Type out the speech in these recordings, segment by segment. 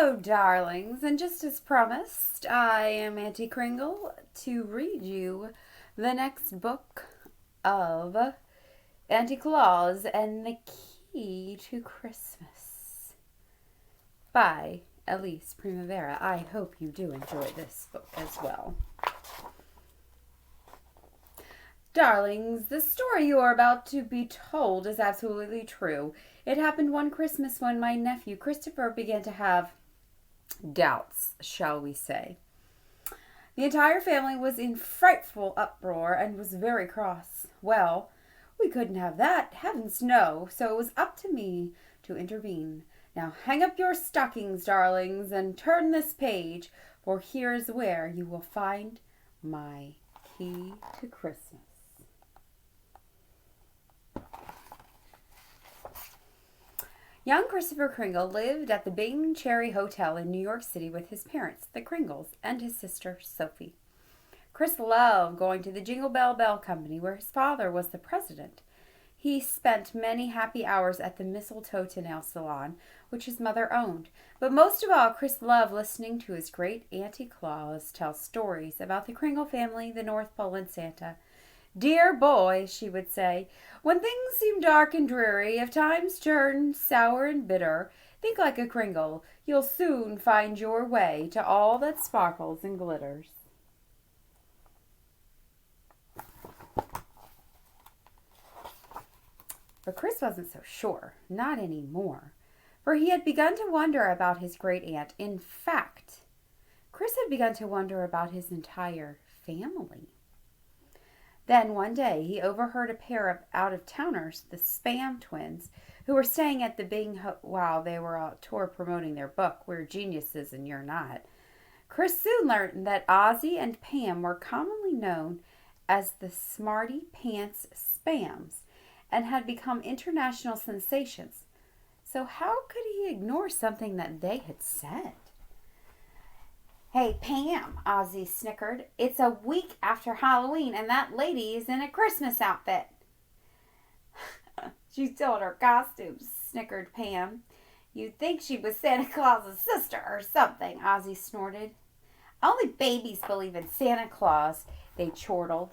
Hello, darlings, and just as promised, I am Auntie Kringle to read you the next book of Auntie Claus and the Key to Christmas by Elise Primavera. I hope you do enjoy this book as well. Darlings, the story you are about to be told is absolutely true. It happened one Christmas when my nephew Christopher began to have doubts, shall we say. The entire family was in frightful uproar and was very cross. Well, we couldn't have that, heavens no, so it was up to me to intervene. Now hang up your stockings, darlings, and turn this page, for here's where you will find my key to Christmas. Young Christopher Kringle lived at the Bing Cherry Hotel in New York City with his parents, the Kringles, and his sister, Sophie. Chris loved going to the Jingle Bell Bell Company, where his father was the president. He spent many happy hours at the Mistletoe to Nail Salon, which his mother owned. But most of all, Chris loved listening to his great Auntie Claus tell stories about the Kringle family, the North Pole, and Santa. "Dear boy," she would say, "when things seem dark and dreary, if times turn sour and bitter, think like a Kringle. You'll soon find your way to all that sparkles and glitters." But Chris wasn't so sure, not anymore, for he had begun to wonder about his great aunt. In fact, Chris had begun to wonder about his entire family. Then one day he overheard a pair of out-of-towners, the Spam twins, who were staying at the Bing while they were on tour promoting their book, We're Geniuses and You're Not. Chris soon learned that Ozzy and Pam were commonly known as the Smarty Pants Spams and had become international sensations. So how could he ignore something that they had said? "Hey, Pam," Ozzy snickered. "It's a week after Halloween and that lady is in a Christmas outfit." "She's still in her costume," snickered Pam. "You'd think she was Santa Claus's sister or something," Ozzy snorted. "Only babies believe in Santa Claus," they chortled.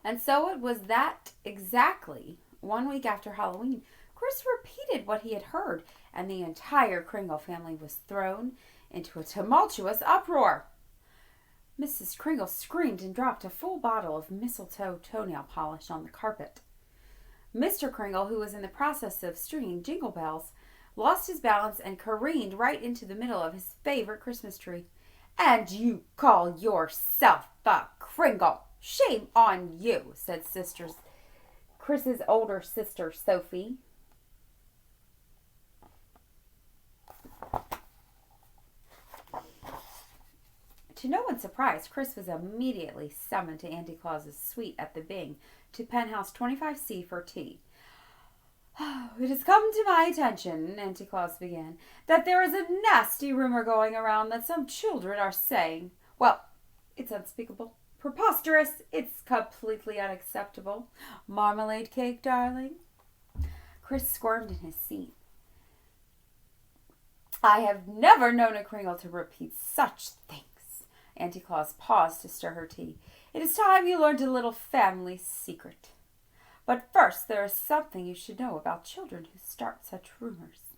And so it was that exactly 1 week after Halloween, Chris repeated what he had heard, and the entire Kringle family was thrown into a tumultuous uproar. Mrs. Kringle screamed and dropped a full bottle of mistletoe toenail polish on the carpet. Mr. Kringle, who was in the process of stringing jingle bells, lost his balance and careened right into the middle of his favorite Christmas tree. "And you call yourself a Kringle? Shame on you," said Chris's older sister, Sophie. To no one's surprise, Chris was immediately summoned to Auntie Claus's suite at the Bing to penthouse 25C for tea. "It has come to my attention," Auntie Claus began, "that there is a nasty rumor going around that some children are saying, well, it's unspeakable. Preposterous. It's completely unacceptable. Marmalade cake, darling?" Chris squirmed in his seat. "I have never known a Kringle to repeat such things." Auntie Claus paused to stir her tea. "It is time you learned a little family secret. But first, there is something you should know about children who start such rumors."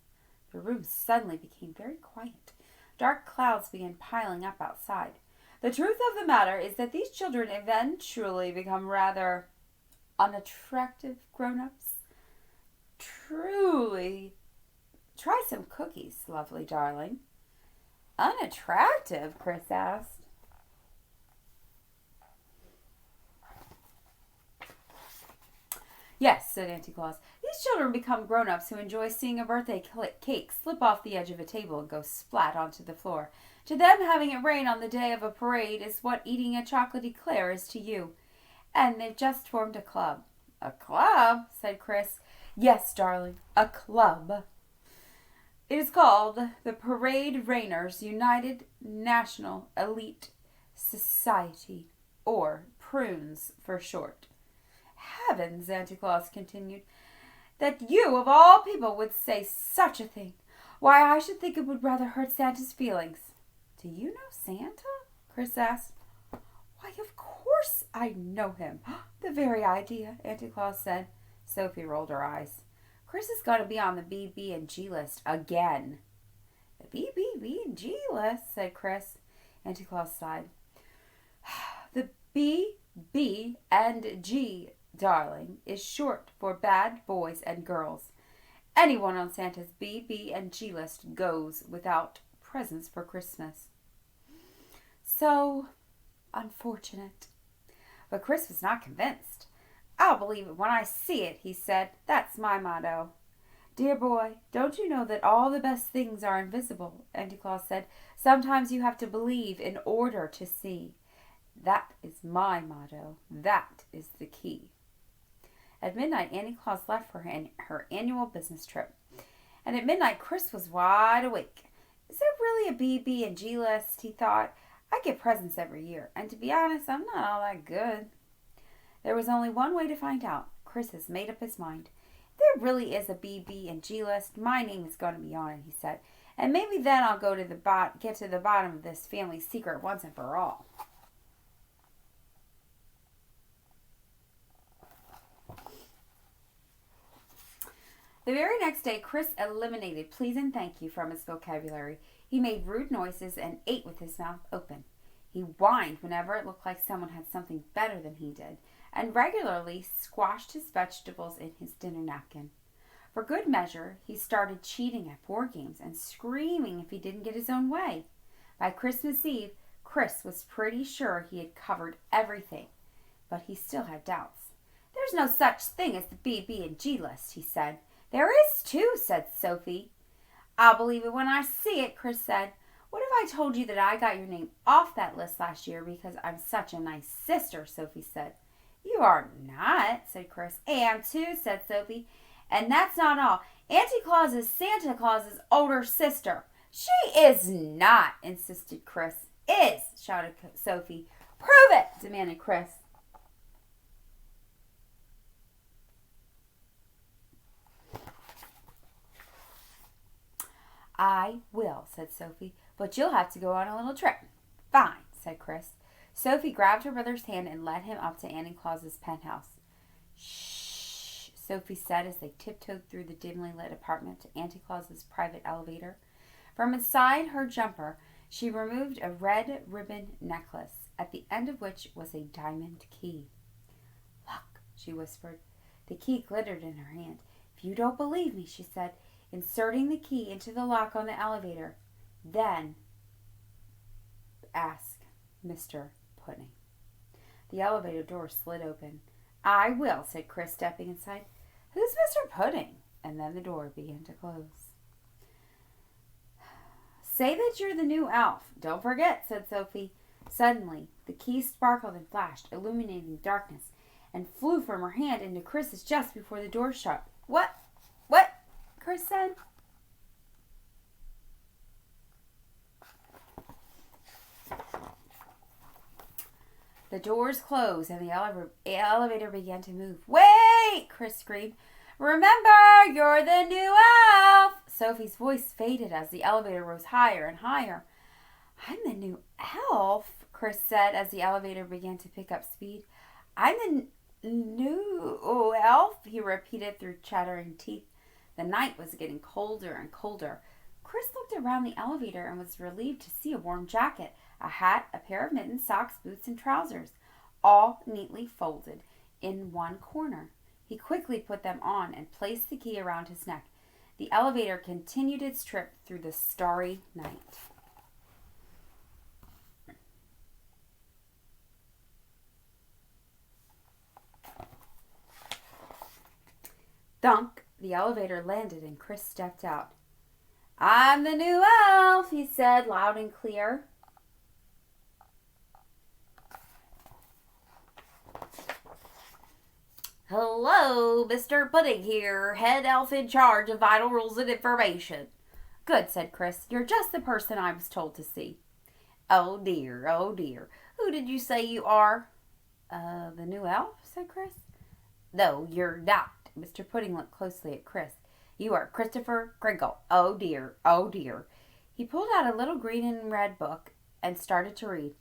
The room suddenly became very quiet. Dark clouds began piling up outside. "The truth of the matter is that these children eventually become rather unattractive grown-ups. Truly. Try some cookies, lovely darling." "Unattractive?" Chris asked. "Yes," said Auntie Claus. "These children become grown-ups who enjoy seeing a birthday cake slip off the edge of a table and go splat onto the floor. To them, having it rain on the day of a parade is what eating a chocolate eclair is to you. And they've just formed a club." "A club?" said Chris. "Yes, darling, a club. It is called the Parade Rainers United National Elite Society, or Prunes for short." heavens, Auntie Claus continued, that you, of all people, would say such a thing. Why, I should think it would rather hurt Santa's feelings. Do you know Santa? Chris asked. Why, of course I know him. The very idea, Auntie Claus said. Sophie rolled her eyes. Chris is going to be on the BB&G list again. The BB&G list, said Chris. Auntie Claus sighed. The BB&G, darling, is short for bad boys and girls. Anyone on Santa's BB&G list goes without presents for Christmas. So unfortunate. But Chris was not convinced. I'll believe it when I see it, he said. That's my motto. Dear boy, don't you know that all the best things are invisible? Auntie Claus said. Sometimes you have to believe in order to see. That is my motto. That is the key. At midnight, Auntie Claus left for her annual business trip. And at midnight, Chris was wide awake. Is there really a BB&G list? He thought. I get presents every year, and to be honest, I'm not all that good. There was only one way to find out. Chris has made up his mind. If there really is a BB&G list, my name is going to be on it, he said. And maybe then I'll go to get to the bottom of this family secret once and for all. The very next day, Chris eliminated please and thank you from his vocabulary. He made rude noises and ate with his mouth open. He whined whenever it looked like someone had something better than he did, and regularly squashed his vegetables in his dinner napkin. For good measure, he started cheating at board games and screaming if he didn't get his own way. By Christmas Eve, Chris was pretty sure he had covered everything, but he still had doubts. There's no such thing as the BB&G list, he said. There is too, said Sophie. I'll believe it when I see it, Chris said. What if I told you that I got your name off that list last year because I'm such a nice sister, Sophie said. You are not, said Chris. I am too, said Sophie. And that's not all. Auntie Claus is Santa Claus's older sister. She is not, insisted Chris. Is, shouted Sophie. Prove it, demanded Chris. I will, said Sophie, but you'll have to go on a little trip. Fine, said Chris. Sophie grabbed her brother's hand and led him up to Auntie Claus's penthouse. Shh, Sophie said as they tiptoed through the dimly lit apartment to Auntie Claus's private elevator. From inside her jumper, she removed a red ribbon necklace, at the end of which was a diamond key. Look, she whispered. The key glittered in her hand. If you don't believe me, she said, inserting the key into the lock on the elevator, then ask Mr. Pudding. The elevator door slid open. I will, said Chris, stepping inside. Who's Mr. Pudding? And then the door began to close. Say that you're the new elf. Don't forget, said Sophie. Suddenly, the key sparkled and flashed, illuminating the darkness, and flew from her hand into Chris's just before the door shut. What? Chris said. The doors closed and the elevator began to move. Wait! Chris screamed. Remember, you're the new elf! Sophie's voice faded as the elevator rose higher and higher. I'm the new elf, Chris said as the elevator began to pick up speed. I'm the new elf, he repeated through chattering teeth. The night was getting colder and colder. Chris looked around the elevator and was relieved to see a warm jacket, a hat, a pair of mittens, socks, boots, and trousers, all neatly folded in one corner. He quickly put them on and placed the key around his neck. The elevator continued its trip through the starry night. Thunk! The elevator landed and Chris stepped out. I'm the new elf, he said loud and clear. Hello, Mr. Pudding here, head elf in charge of vital rules and information. Good, said Chris. You're just the person I was told to see. Oh dear, oh dear. Who did you say you are? The new elf, said Chris. No, you're not. Mr. Pudding looked closely at Chris. You are Christopher Crinkle. Oh dear, oh dear. He pulled out a little green and red book and started to read.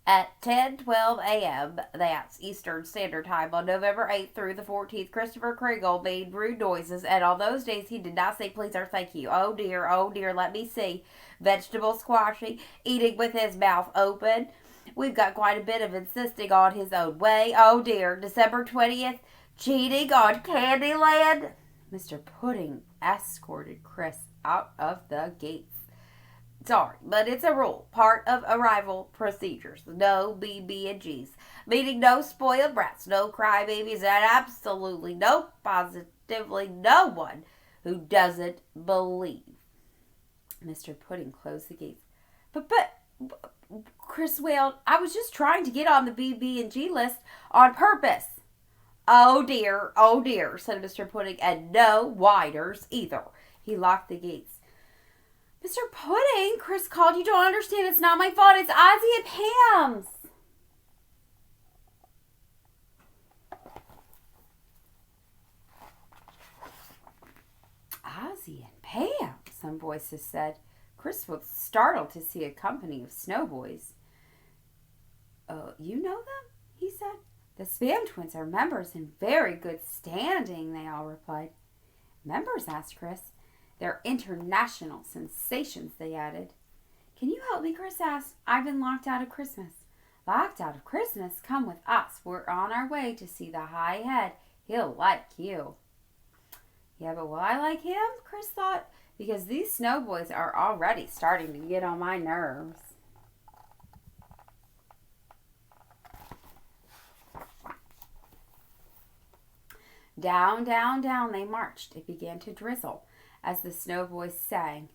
At 10:12 a.m., that's Eastern Standard Time, on November 8th through the 14th, Christopher Kringle made rude noises, and on those days he did not say please or thank you. Oh dear, let me see. Vegetable squashing, eating with his mouth open. We've got quite a bit of insisting on his own way. Oh dear, December 20th, cheating on Candyland. Mr. Pudding escorted Chris out of the gates. Sorry, but it's a rule, part of arrival procedures. No BB&Gs, meaning no spoiled brats, no crybabies, and absolutely no, positively no one who doesn't believe. Mr. Pudding closed the gates. But, Chris wailed, I was just trying to get on the BB&G list on purpose. Oh dear, said Mr. Pudding, and no whiners either. He locked the gates. Mr. Pudding, Chris called. You don't understand. It's not my fault. It's Ozzy and Pam's. Ozzy and Pam, some voices said. Chris was startled to see a company of snowboys. You know them? He said. The Spam twins are members in very good standing, they all replied. Members? Asked Chris. They're international sensations, they added. Can you help me? Chris asked. I've been locked out of Christmas. Locked out of Christmas? Come with us. We're on our way to see the High Head. He'll like you. Yeah, but will I like him? Chris thought, because these snowboys are already starting to get on my nerves. Down, down, down they marched. It began to drizzle as the snowboys sang.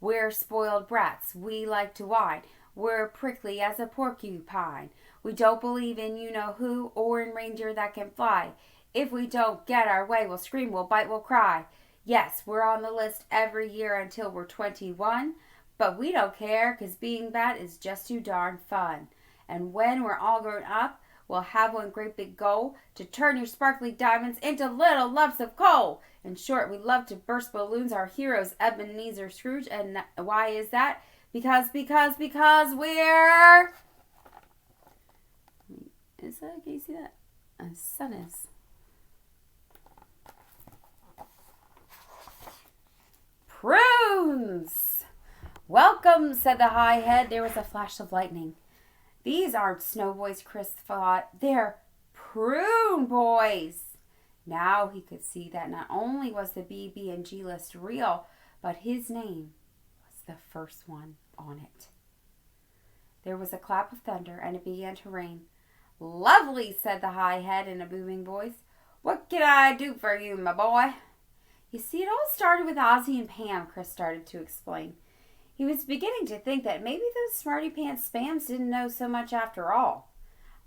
We're spoiled brats, we like to whine. We're prickly as a porcupine. We don't believe in you-know-who or in reindeer that can fly. If we don't get our way, we'll scream, we'll bite, we'll cry. Yes, we're on the list every year until we're 21, but we don't care, 'cause being bad is just too darn fun. And when we're all grown up, we'll have one great big goal to turn your sparkly diamonds into little lumps of coal. In short, we love to burst balloons. Our heroes, Ebenezer Scrooge. And why is that? Because we're... Is that? Can you see that? The sun is. Prunes! Welcome, said the High Head. There was a flash of lightning. These aren't snowboys, Chris thought. They're prune boys. Now he could see that not only was the BB&G list real, but his name was the first one on it. There was a clap of thunder, and it began to rain. Lovely, said the High Head in a booming voice. What can I do for you, my boy? You see, it all started with Ozzy and Pam, Chris started to explain. He was beginning to think that maybe those smarty pants Spams didn't know so much after all.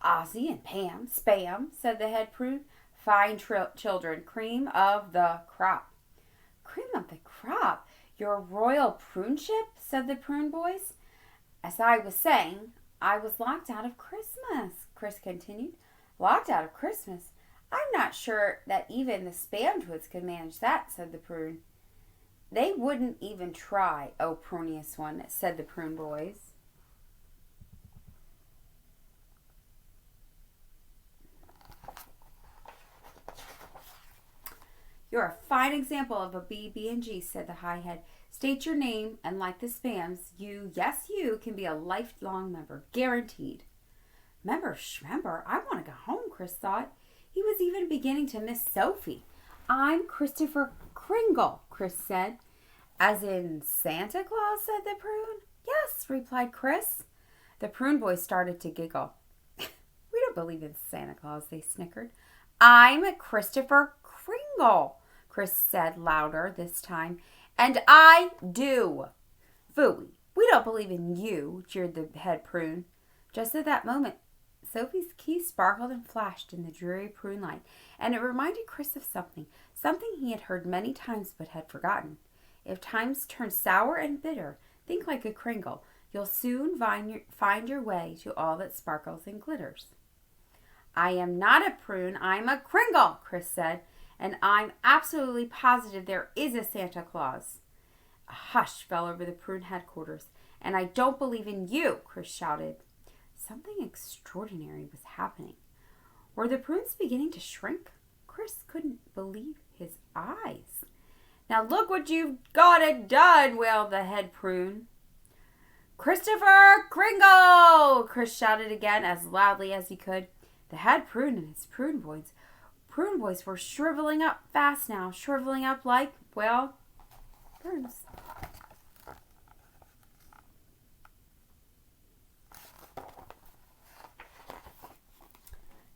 Ozzy and Pam, Spam, said the head prune. Fine children, cream of the crop. Cream of the crop? Your royal pruneship? Said the prune boys. As I was saying, I was locked out of Christmas, Chris continued. Locked out of Christmas? I'm not sure that even the Spam twins could manage that, said the prune. They wouldn't even try, oh pruniest one, said the prune boys. You're a fine example of a BB&G, said the High Head. State your name, and like the Spams, you can be a lifelong member, guaranteed. Member Schmember, I want to go home, Chris thought. He was even beginning to miss Sophie. I'm Christopher Kringle, Chris said. As in Santa Claus, said the prune. Yes, replied Chris. The prune boys started to giggle. We don't believe in Santa Claus, they snickered. I'm Christopher Kringle, Chris said louder this time. And I do. Phooey, we don't believe in you, jeered the head prune. Just at that moment, Sophie's key sparkled and flashed in the dreary prune light, and it reminded Chris of something he had heard many times but had forgotten. If times turn sour and bitter, think like a Kringle. You'll soon find your way to all that sparkles and glitters. I am not a prune, I'm a Kringle, Chris said, and I'm absolutely positive there is a Santa Claus. A hush fell over the prune headquarters. And I don't believe in you, Chris shouted. Something extraordinary was happening. Were the prunes beginning to shrink? Chris couldn't believe his eyes. Now look what you've got it done, wailed the head prune. Christopher Kringle! Chris shouted again as loudly as he could. The head prune and his prune boys were shriveling up fast now, shriveling up like, well, prunes.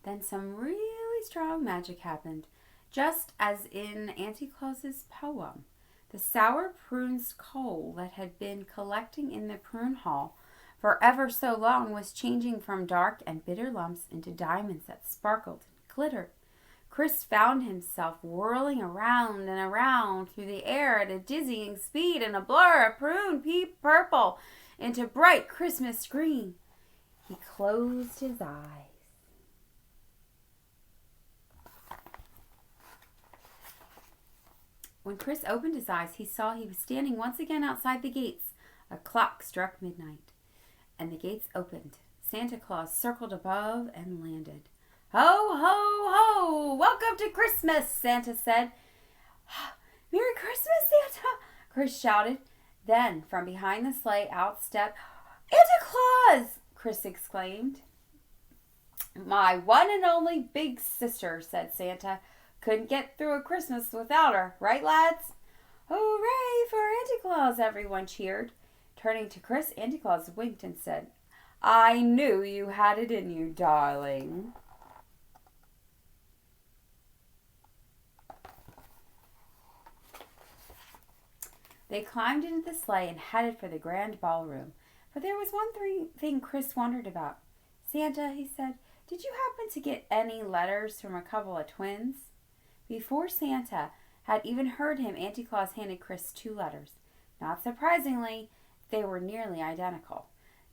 Then some really strong magic happened, just as in Auntie Claus's poem. The sour prune's coal that had been collecting in the prune hall for ever so long was changing from dark and bitter lumps into diamonds that sparkled and glittered. Chris found himself whirling around and around through the air at a dizzying speed in a blur of prune peep purple into bright Christmas green. He closed his eyes. When Chris opened his eyes, he saw he was standing once again outside the gates. A clock struck midnight, and the gates opened. Santa Claus circled above and landed. Ho, ho, ho! Welcome to Christmas, Santa said. Merry Christmas, Santa! Chris shouted. Then, from behind the sleigh, out stepped Santa Claus! Chris exclaimed. My one and only big sister, said Santa. Couldn't get through a Christmas without her, right, lads? Hooray for Auntie Claus, everyone cheered. Turning to Chris, Auntie Claus winked and said, I knew you had it in you, darling. They climbed into the sleigh and headed for the grand ballroom. But there was one thing Chris wondered about. Santa, he said, did you happen to get any letters from a couple of twins? Before Santa had even heard him, Auntie Claus handed Chris 2 letters. Not surprisingly, they were nearly identical.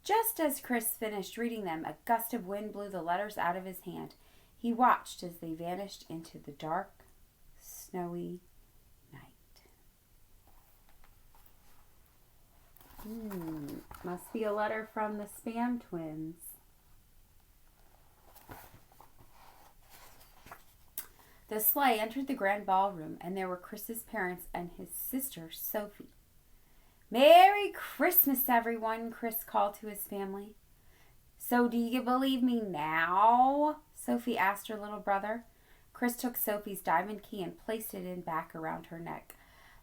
Just as Chris finished reading them, a gust of wind blew the letters out of his hand. He watched as they vanished into the dark, snowy night. Must be a letter from the Spam twins. The sleigh entered the grand ballroom, and there were Chris's parents and his sister, Sophie. Merry Christmas, everyone, Chris called to his family. So do you believe me now? Sophie asked her little brother. Chris took Sophie's diamond key and placed it back around her neck.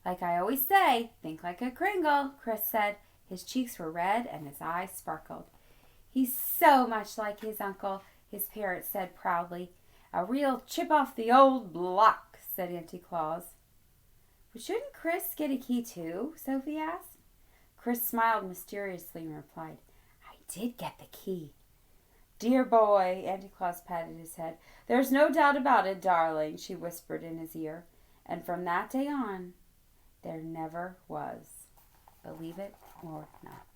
Like I always say, think like a Kringle, Chris said. His cheeks were red and his eyes sparkled. He's so much like his uncle, his parents said proudly. A real chip off the old block, said Auntie Claus. But shouldn't Chris get a key too? Sophie asked. Chris smiled mysteriously and replied, I did get the key. Dear boy, Auntie Claus patted his head. There's no doubt about it, darling, she whispered in his ear. And from that day on, there never was. Believe it or not.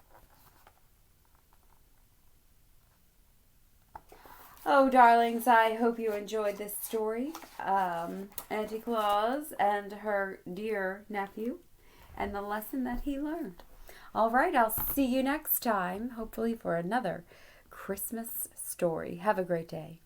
Oh, darlings, I hope you enjoyed this story. Auntie Claus and her dear nephew and the lesson that he learned. All right, I'll see you next time, hopefully for another Christmas story. Have a great day.